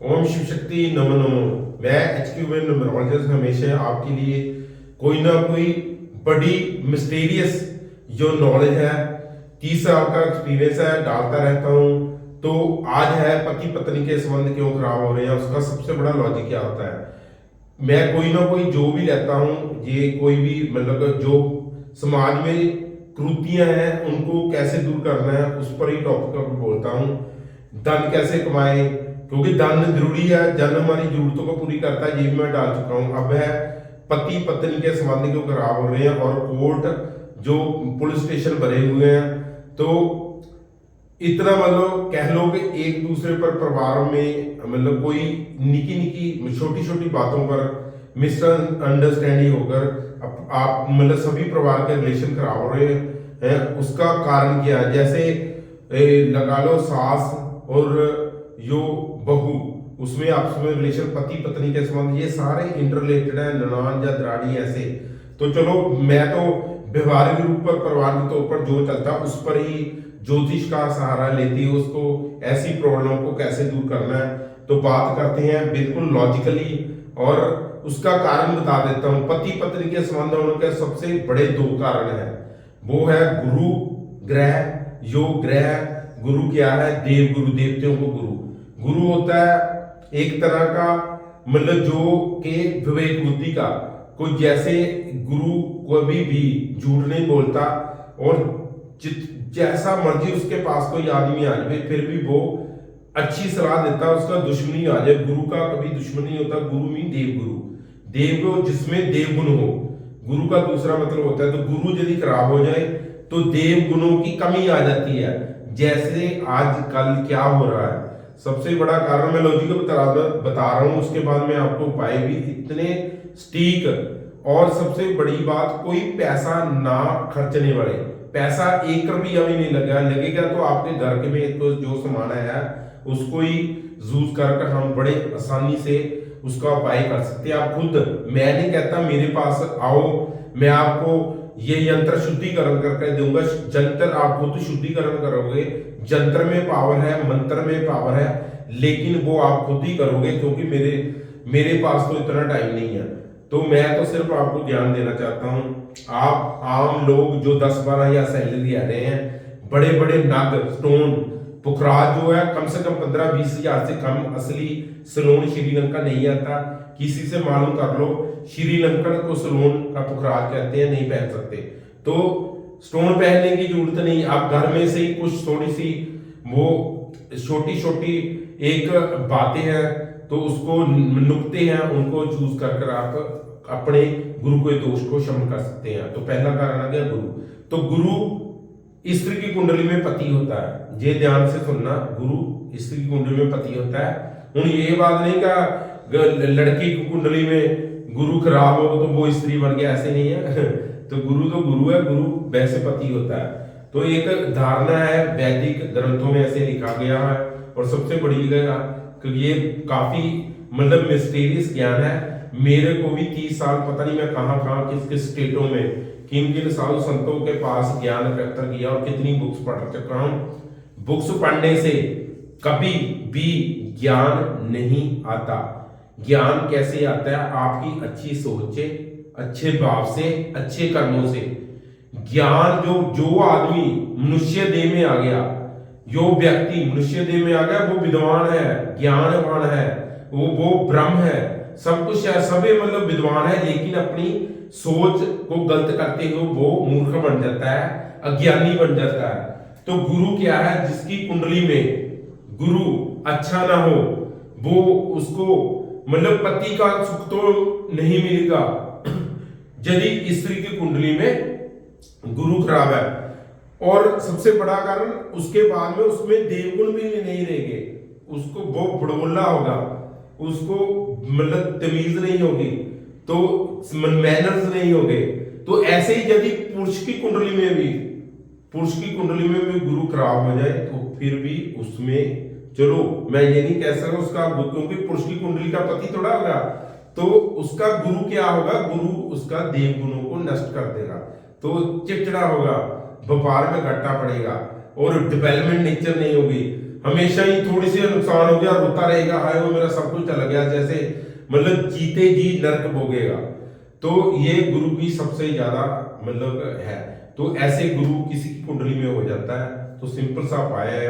ओम शिव शक्ति नमो नमो। मैं HQ numerologist हमेशा आपके लिए कोई ना कोई बड़ी मिस्टीरियस जो नॉलेज है, 30 साल का एक्सपीरियंस है, डालता रहता हूँ। तो आज है पति पत्नी के संबंध क्यों खराब हो रहे हैं, उसका सबसे बड़ा लॉजिक क्या होता है। मैं कोई ना कोई जो भी लेता हूँ, ये कोई भी मतलब जो समाज में कुरीतियां हैं उनको कैसे दूर करना है उस पर ही टॉपिक बोलता हूँ। धन कैसे कमाए, क्योंकि धन जरूरी है, धन हमारी जरूरतों को पूरी करता है, ये भी मैं डाल चुका हूँ। अब है पति पत्नी के संबंध क्यों खराब हो रहे हैं और कोर्ट जो पुलिस स्टेशन भरे हुए हैं। तो इतना मतलब कह लो कि एक दूसरे पर परिवार में मतलब कोई निकी निकी छोटी छोटी बातों पर मिसअंडरस्टैंडिंग होकर आप मतलब सभी परिवार के रिलेशन खराब हो रहे हैं। उसका कारण क्या है, जैसे लगा लो सास और जो बहू, उसमें आपस में रिलेशन, पति पत्नी के संबंध, ये सारे इंटररिलेटेड है, ननान या दराड़ी ऐसे। तो चलो मैं तो व्यवहारिक रूप पर परिवार के तौर पर जो चलता उस पर ही ज्योतिष का सहारा लेती है, उसको ऐसी प्रॉब्लम को कैसे दूर करना है तो बात करते हैं बिल्कुल लॉजिकली। और उसका कारण बता देता हूं। पति पत्नी के संबंध होने के सबसे बड़े दो कारण हैं, वो है गुरु ग्रह। जो ग्रह गुरु क्या है, देव गुरु, देवताओं को गुरु। गुरु होता है एक तरह का मतलब जो के विवेक बुद्धि का कोई, जैसे गुरु कभी भी झूठ नहीं बोलता और जैसा मर्जी उसके पास कोई आदमी आ जाए फिर भी वो अच्छी सलाह देता है, उसका दुश्मनी आ जाए। गुरु का कभी दुश्मन नहीं होता। गुरु मीन देव गुरु, देव गुरु जिसमें देव गुण हो। गुरु का दूसरा मतलब होता है, तो गुरु यदि खराब हो जाए तो देव गुणों की कमी आ जाती है। जैसे आजकल क्या हो रहा है, सबसे बड़ा कारण मैं लॉजिक बता रहा हूं, उसके बाद मैं आपको उपाय भी इतने स्टीक। और सबसे बड़ी बात, कोई पैसा ना खर्चने वाले, पैसा 1 रुपया भी नहीं लगेगा तो आपके घर के में तो जो सामान है उसको ही यूज कर हम बड़े आसानी से उसका उपाय कर सकते हैं। आप खुद, मैं नहीं कहता मेरे पास आओ मैं आपको ये यंत्र शुद्धिकरण करके दूंगा, जंत्र आप खुद शुद्धिकरण करोगे। जंत्र में पावर है, मंत्र में पावर है, लेकिन वो आप खुद ही करोगे, क्योंकि मेरे पास तो इतना टाइम नहीं है। तो मैं तो सिर्फ आपको ज्ञान देना चाहता हूं। आप आम लोग जो 10-12 हजार सैलरी आ रहे हैं, बड़े बड़े नग स्टोन पुखराज जो है कम से कम 15-20 हजार से कम असली सलोन श्रीलंका नहीं आता। किसी से मालूम कर लो, श्रीलंकन को सलोन का पुखराज कहते हैं, नहीं पहन सकते। तो स्टोन पहनने की जरूरत नहीं, आप घर में से ही कुछ थोड़ी सी वो छोटी छोटी एक बातें हैं तो उसको नुक्ते हैं उनको चूज कर आप अपने गुरु के दोष को शमन कर सकते हैं। तो पहला कारण आ गया गुरु। तो गुरु स्त्री की कुंडली में पति होता है, ये ध्यान से सुनना, गुरु स्त्री की कुंडली में पति होता है। हूं ये बात नहीं का लड़की की कुंडली में गुरु खराब हो तो वो स्त्री बन गया, ऐसे नहीं है। तो गुरु है, गुरु वैसे पति होता है। तो एक धारणा है, वैदिक ग्रंथों में ऐसे लिखा गया है। और सबसे बड़ी गया क्योंकि ये काफी मतलब मिस्टीरियस ज्ञान है। मेरे को भी 30 साल पता नहीं मैं कहां कहां किस किस स्टेटों में किन किन साधु संतों के पास ज्ञान एकत्र किया और कितनी बुक्स पढ़ चुका हूं। बुक्स पढ़ने से कभी भी ज्ञान नहीं आता। ज्ञान कैसे आता है, आपकी अच्छी सोच से, अच्छे भाव से, अच्छे कर्मों से। ज्ञान जो आदमी मनुष्य देह में आ गया, जो व्यक्ति मनुष्य देह में आ गया वो विद्वान है, ज्ञानवान है, वो ब्रह्म है, सब कुछ है, सभी मतलब विद्वान है, लेकिन अपनी सोच को गलत करते हुए वो मूर्ख बन जाता है, अज्ञानी बन जाता है। तो गुरु क्या है, जिसकी कुंडली में गुरु अच्छा ना हो वो उसको मतलब पति का सुख तो नहीं मिलेगा यदि स्त्री की कुंडली में गुरु खराब है। और सबसे बड़ा कारण उसके बाद में उसमें देवगुण भी नहीं रहेंगे, उसको वो बड़बोला होगा, उसको मतलब तमीज नहीं होगी, तो मैनर्स नहीं होंगे। तो ऐसे ही यदि पुरुष की कुंडली में भी गुरु खराब हो जाए तो फिर भी उसमें, चलो मैं ये नहीं कह सकता उसका, क्योंकि पुरुष की कुंडली का पति थोड़ा होगा, तो उसका गुरु क्या होगा, गुरु उसका देव गुणों को नष्ट कर देगा। तो चिड़चिड़ा होगा, व्यापार में घाटा पड़ेगा और डेवलपमेंट नेचर नहीं होगी। हमेशा ही थोड़ी सी नुकसान हो गया रोता रहेगा, हाय वो मेरा सब कुछ चला गया, जैसे मतलब जीते जी नर्क भोगेगा। तो ये गुरु की सबसे ज्यादा मतलब है। तो ऐसे गुरु किसी की कुंडली में हो जाता है तो सिंपल सा उपाय है,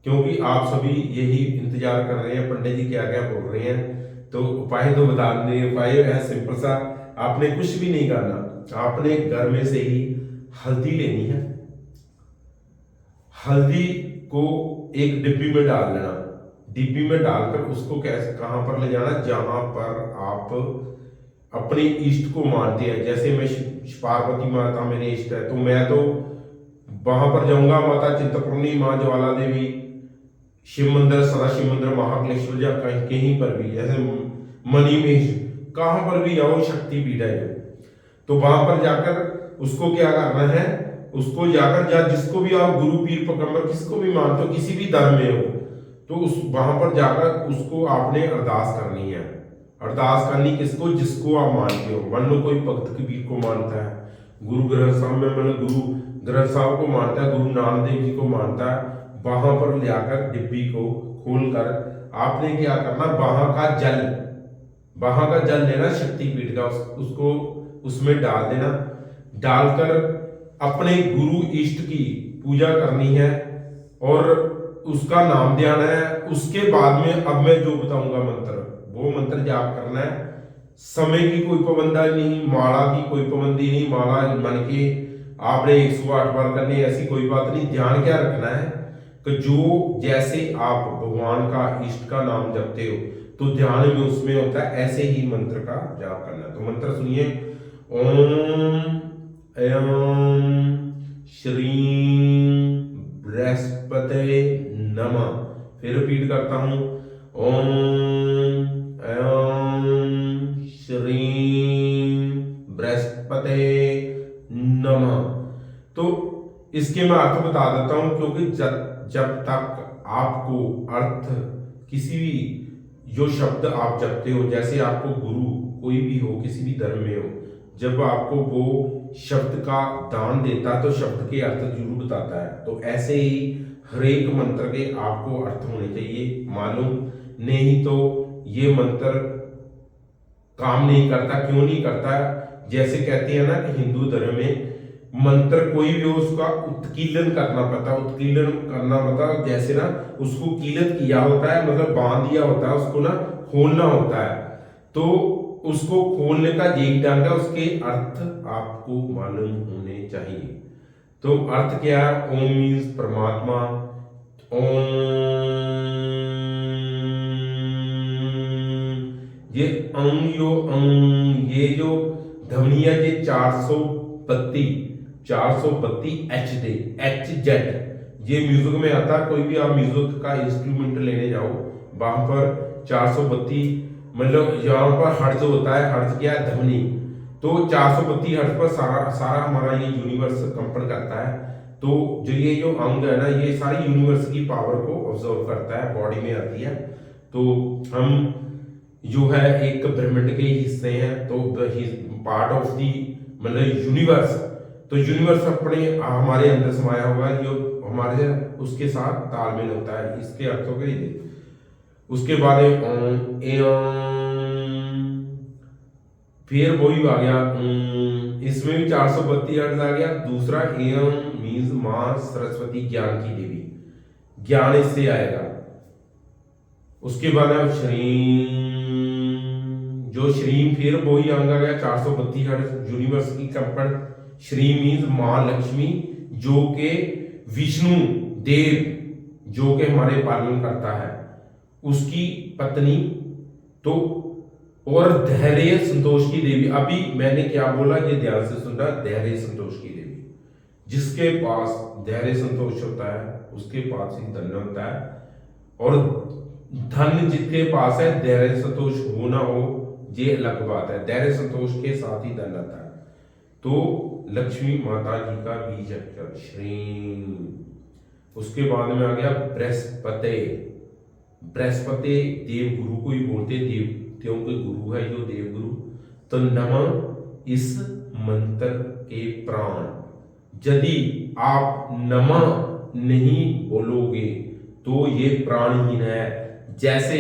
क्योंकि आप सभी यही इंतजार कर रहे हैं पंडित जी क्या क्या बोल रहे हैं, तो उपाय तो बता दें। उपाय है सिंपल सा, आपने कुछ भी नहीं करना, आपने घर में से ही हल्दी लेनी है। हल्दी को एक डिब्बी में डाल लेना, डिब्बी में डालकर उसको कैसे कहां पर ले जाना, जहां पर आप अपने इष्ट को मानते हैं। जैसे मैं पार्वती माता मेरे इष्ट है, तो मैं तो वहां पर जाऊंगा, माता चिंतपूर्णी, माँ ज्वाला देवी, शिव मंदिर, सदा शिव मंदिर, महाकालेश्वर, या कहीं कहीं पर भी, जैसे मणिमेश, कहां पर भी जाओ शक्तिपीठ है, तो वहां पर जाकर उसको क्या करना है, उसको जाकर या जिसको भी आप गुरु पीर पैगंबर किसको भी मानते हो, किसी भी धर्म में हो, तो उस वहां पर जाकर उसको आपने अरदास करनी है। अरदास करनी किसको, जिसको आप मानते हो। मान लो कोई भक्त कबीर को मानता है, गुरु ग्रंथ साहब में मतलब गुरु ग्रंथ साहब को मानता है, गुरु नानक देव जी को मानता है, वहां पर लाकर डिब्बी को खोलकर आपने क्या करना, वहां का जल लेना शक्तिपीठ का, उसको उसमें डाल देना। डालकर अपने गुरु इष्ट की पूजा करनी है और उसका नाम ध्यान है। उसके बाद में अब मैं जो बताऊंगा मंत्र, वो मंत्र जाप करना है। समय की कोई पाबंदी नहीं, माला की कोई पाबंदी नहीं, माला मन के आपने 108 बार करनी, ऐसी कोई बात नहीं। ध्यान क्या रखना है कि जो जैसे आप भगवान का इष्ट का नाम जपते हो तो ध्यान में उसमें होता है, ऐसे ही मंत्र का जाप करना है। तो मंत्र सुनिए, ओम एं श्रीं बृहस्पते नमः। फिर रिपीट करता हूं, ओम एं श्रीं बृहस्पते नमः। तो इसके मैं अर्थ बता देता हूं, क्योंकि जब तक आपको अर्थ किसी भी जो शब्द आप जपते हो, जैसे आपको गुरु कोई भी हो किसी भी धर्म में हो, जब आपको वो शब्द का दान देता है तो शब्द के अर्थ जरूर बताता है। तो ऐसे ही हर एक मंत्र के आपको अर्थ होने चाहिए मालूम, नहीं तो ये मंत्र काम नहीं करता। क्यों नहीं करता, जैसे कहते हैं ना कि हिंदू धर्म में मंत्र कोई भी हो उसका उत्कीलन करना पड़ता है। उत्कीलन करना मतलब जैसे ना उसको कीलत किया होता है, मतलब बांध दिया होता है, उसको ना खोलना होता है। तो उसको खोलने का एक ढंग है, उसके अर्थ आपको मालूम होने चाहिए। तो अर्थ क्या है, ओम मीन्स परमात्मा, ओम ये ये जो ध्वनिया ये 432 एच दे, एच जेड ये म्यूजिक में आता है। कोई भी आप म्यूजिक का इंस्ट्रूमेंट लेने जाओ, वहां पर 432 मतलब यहाँ पर हर्ज होता है। हर्ज क्या है, ध्वनि। तो 432 हर्ज पर सारा हमारा ये यूनिवर्स कंपन करता है। तो जो ये जो अंग है ना, ये सारी यूनिवर्स की पावर को ऑब्जर्व करता है, बॉडी में आती है। तो हम जो है एक ब्रह्मांड के हिस्से हैं, तो पार्ट ऑफ दी मतलब यूनिवर्स। तो यूनिवर्स अपने हमारे अंदर समाया हुआ है, जो हमारे उसके साथ तालमेल होता है। इसके अर्थों के लिए उसके बाद फिर वही आ गया, इसमें भी 432 अर्थ आ गया। दूसरा एम मीन्स मां सरस्वती, ज्ञान की देवी, ज्ञान इससे आएगा। उसके बाद अब श्रीं, जो श्रीं फिर वही अंग आ गया 432 अर्थ यूनिवर्स की कंपन। श्री मीन्स मां लक्ष्मी, जो के विष्णु देव जो के हमारे पालन करता है, उसकी पत्नी। तो और धैर्य संतोष की देवी, अभी मैंने क्या बोला ये ध्यान से सुनना, धैर्य संतोष की देवी। जिसके पास धैर्य संतोष होता है उसके पास ही धन होता है, और धन जिसके पास है धैर्य संतोष हो ना हो ये अलग बात है, धैर्य संतोष के साथ ही धन आता है। तो लक्ष्मी माता जी का बीज अक्षर श्री। उसके बाद में आ गया बृहस्पति। बृहस्पति देव गुरु को ही बोलते, देवताओं के गुरु है जो देव गुरु। तो नमः इस मंत्र के प्राण, यदि आप नमः नहीं बोलोगे तो ये प्राणहीन है। जैसे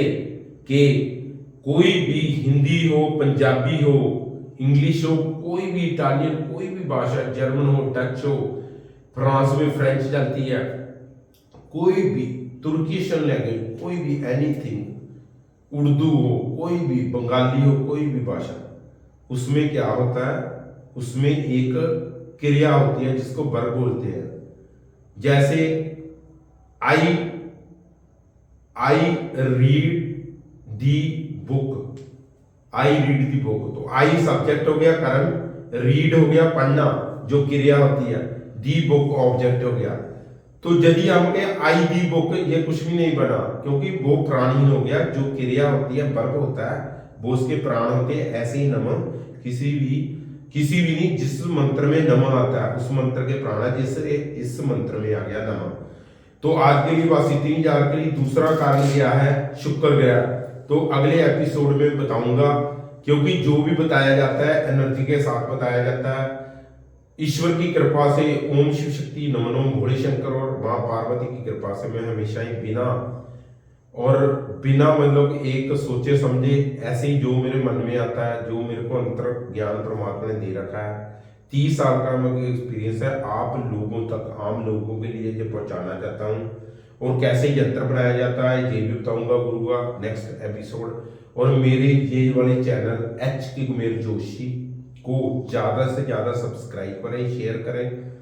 कि कोई भी हिंदी हो, पंजाबी हो, इंग्लिश हो, कोई भी इटालियन, कोई भी भाषा, जर्मन हो, डच हो, फ्रांस में फ्रेंच चलती है, कोई भी तुर्किश लैंग्वेज, कोई भी एनीथिंग, उर्दू हो, कोई भी बंगाली हो, कोई भी भाषा, उसमें क्या होता है, उसमें एक क्रिया होती है जिसको वर्ब बोलते हैं। जैसे I I read the book, I read the book, तो आई सब्जेक्ट हो गया, कर्म, रीड हो गया पढ़ना जो क्रिया होती है, दी बुक ऑब्जेक्ट हो गया। तो यदि हम कहें आई दी बुक, ये कुछ भी नहीं बना, क्योंकि वो प्राणहीन हो गया। जो क्रिया होती है, वर्ब होता है, वो उसके प्राण होते हैं। ऐसे ही नमः किसी भी नहीं, जिस मंत्र में नमः आता है उस मंत्र के प्राण है, जैसे इस मंत्र में आ गया नमः। तो आज के लिए बस इतनी। आज के लिए दूसरा कारण क्या है, शुक्र ग्रह, तो अगले एपिसोड में बताऊंगा, क्योंकि जो भी बताया जाता है एनर्जी के साथ बताया जाता है। ईश्वर की कृपा से, ओम शिव शक्ति नमः ओम भोले शंकर और माँ पार्वती की कृपा से मैं हमेशा ही बिना मतलब एक सोचे समझे, ऐसे ही जो मेरे मन में आता है, जो मेरे को अंतर ज्ञान परमात्मा ने दे रखा है, 30 साल का मेरा एक्सपीरियंस है, आप लोगों तक, आम लोगों के लिए ये पहुंचाना चाहता हूँ। और कैसे यंत्र बनाया जाता है ये भी बताऊंगा गुरु का नेक्स्ट एपिसोड। और मेरे ये वाले चैनल के कुमेर जोशी को ज़्यादा से ज़्यादा सब्सक्राइब करें, शेयर करें।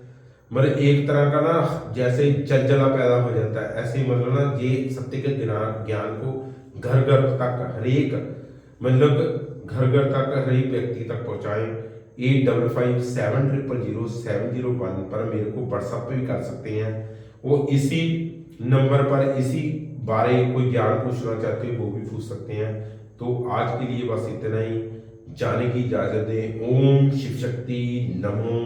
मतलब एक तरह का ना जैसे जलजला पैदा हो जाता है, ऐसे ही मतलब ना ये सत्य के ज्ञान को घर घर तक, हरेक मतलब घर तक, हरेक व्यक्ति तक पहुंचाएं। 8557000701 पर मेरे को व्हाट्सएप पे भी कर सकते हैं। वो इसी नंबर पर इसी बारे कोई ज्ञान पूछना चाहते हो वो भी पूछ सकते हैं। तो आज के लिए बस इतना ही, जाने की इजाजत दें। ओम शिव शक्ति नमो